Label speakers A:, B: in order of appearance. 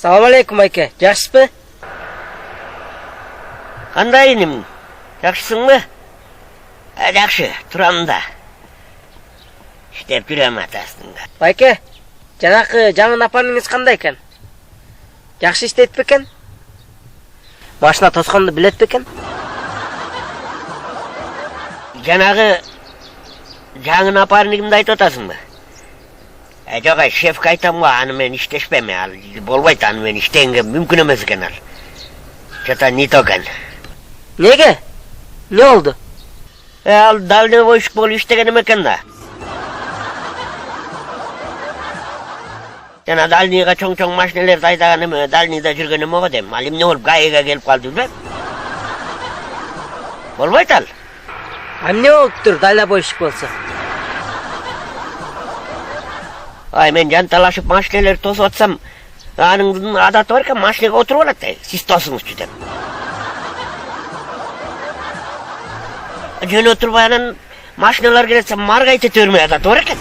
A: Салам алейкум айке, жакшысызбы?
B: Кандай иним? Жакшысыңбы? Жакшы, турам да. Иштеп жүрөм атасында.
A: Айке, жанакы жаңы напарниңиз кандай экен? Жакшы иштейт бекен? Башына тосконду билет бекен?
B: Жанагы жаңы напарнигимди айтып атасыңбы? Жок, шефке айтам го, аны менен иштешпейм, ал болбойт, аны менен иштегенге мүмкүн эмес экен ал. Что-то не то экен.
A: Неге? Не болду?
B: Ал дальнобойщик болуп иштеген экен да. Жана дальныйга чоң машиналерди айдаган эме, дальныйда жүргөн эме го дейм. Ал эмне болуп ГАИга келип калды билбейм. Болбойт ал.
A: Эмне болуптур дальнобойщик болсо?
B: Мен жанталашып машиналерди тосуп атсам, анын адаты бар экен, машинага отуруп алат да, сиз тосуңузчу деп. Жөн отурбай анан машиналар келсе маргайтып жибермей адаты бар экен.